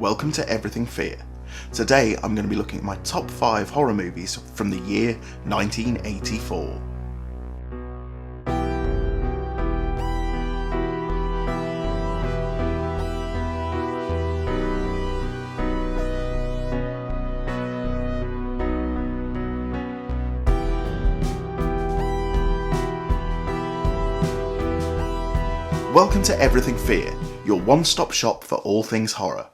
welcome to Everything Fear. Today I'm going to be looking at my top 5 horror movies from the year 1984. Welcome to Everything Fear, your one-stop shop for all things horror.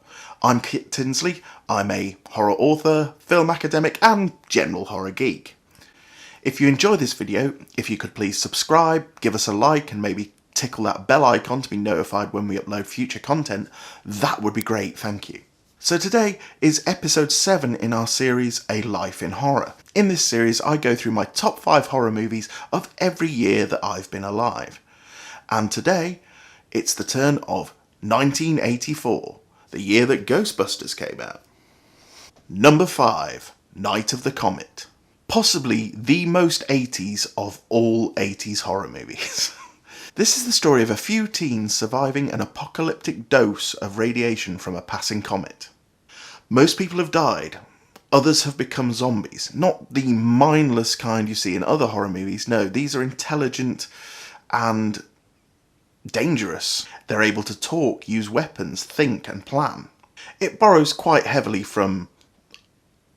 I'm Kit Tinsley, I'm a horror author, film academic and general horror geek. If you enjoy this video, if you could please subscribe, give us a like and maybe tickle that bell icon to be notified when we upload future content, that would be great, thank you. So today is episode 7 in our series A Life in Horror. In this series I go through my top 5 horror movies of every year that I've been alive. And today it's the turn of 1984, the year that Ghostbusters came out. Number 5, Night of the Comet. Possibly the most 80s of all 80s horror movies. This is the story of a few teens surviving an apocalyptic dose of radiation from a passing comet. Most people have died, others have become zombies. Not the mindless kind you see in other horror movies, no, these are intelligent and dangerous. They're able to talk, use weapons, think and plan. It borrows quite heavily from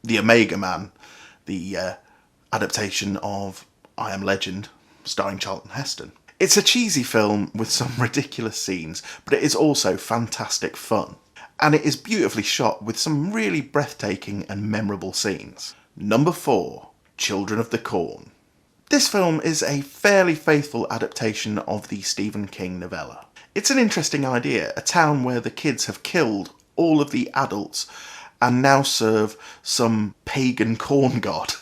The Omega Man, the adaptation of I Am Legend, starring Charlton Heston. It's a cheesy film with some ridiculous scenes, but it is also fantastic fun. And it is beautifully shot with some really breathtaking and memorable scenes. Number 4, Children of the Corn. This film is a fairly faithful adaptation of the Stephen King novella. It's an interesting idea, a town where the kids have killed all of the adults and now serve some pagan corn god.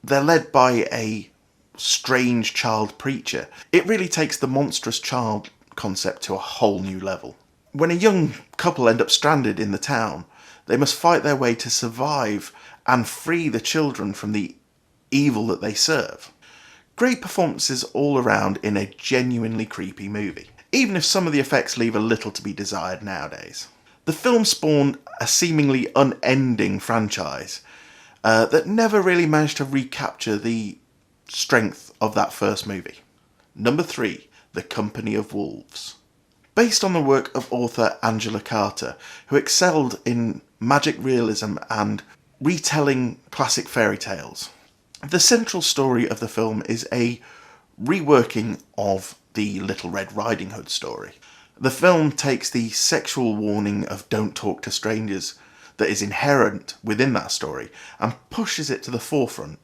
They're led by a strange child preacher. It really takes the monstrous child concept to a whole new level. When a young couple end up stranded in the town, they must fight their way to survive and free the children from the evil that they serve. Great performances all around in a genuinely creepy movie, even if some of the effects leave a little to be desired nowadays. The film spawned a seemingly unending franchise that never really managed to recapture the strength of that first movie. Number 3, The Company of Wolves. Based on the work of author Angela Carter, who excelled in magic realism and retelling classic fairy tales. The central story of the film is a reworking of the Little Red Riding Hood story. The film takes the sexual warning of don't talk to strangers that is inherent within that story and pushes it to the forefront.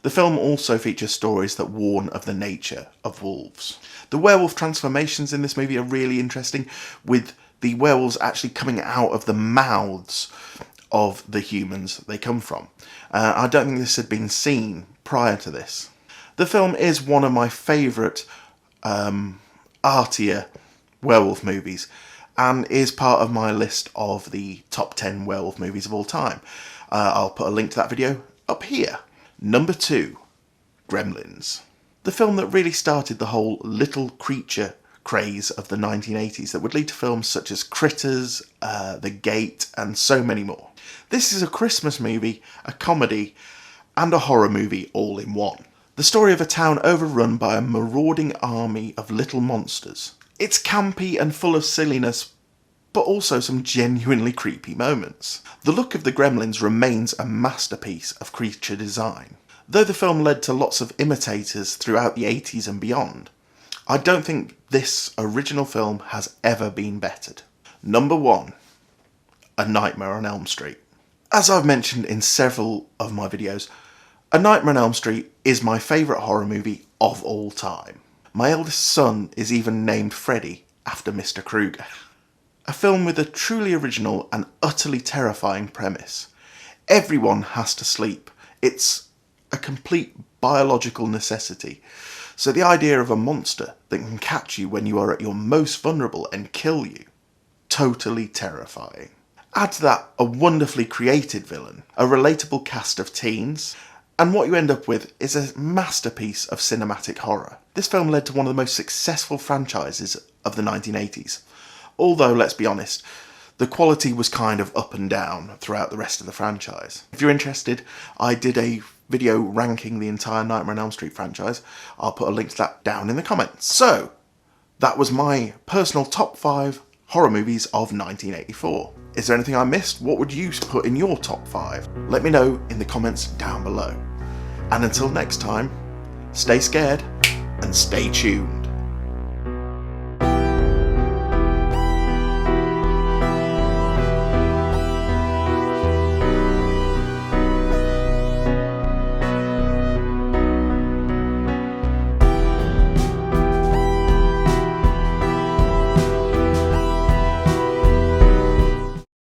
The film also features stories that warn of the nature of wolves. The werewolf transformations in this movie are really interesting, with the werewolves actually coming out of the mouths of the humans they come from. I don't think this had been seen prior to this. The film is one of my favourite artier werewolf movies and is part of my list of the top 10 werewolf movies of all time. I'll put a link to that video up here. Number 2, Gremlins. The film that really started the whole little creature craze of the 1980s that would lead to films such as Critters, The Gate and so many more. This is a Christmas movie, a comedy and a horror movie all in one. The story of a town overrun by a marauding army of little monsters. It's campy and full of silliness, but also some genuinely creepy moments. The look of the Gremlins remains a masterpiece of creature design. Though the film led to lots of imitators throughout the 80s and beyond, I don't think this original film has ever been bettered. Number 1, A Nightmare on Elm Street. As I've mentioned in several of my videos, A Nightmare on Elm Street is my favourite horror movie of all time. My eldest son is even named Freddy after Mr. Krueger. A film with a truly original and utterly terrifying premise. Everyone has to sleep. It's a complete biological necessity. So the idea of a monster that can catch you when you are at your most vulnerable and kill you, totally terrifying. Add to that a wonderfully created villain, a relatable cast of teens, and what you end up with is a masterpiece of cinematic horror. This film led to one of the most successful franchises of the 1980s. Although, let's be honest, the quality was kind of up and down throughout the rest of the franchise. If you're interested, I did a video ranking the entire Nightmare on Elm Street franchise. I'll put a link to that down in the comments. So, that was my personal top 5 horror movies of 1984. Is there anything I missed? What would you put in your top 5? Let me know in the comments down below. And until next time, stay scared and stay tuned.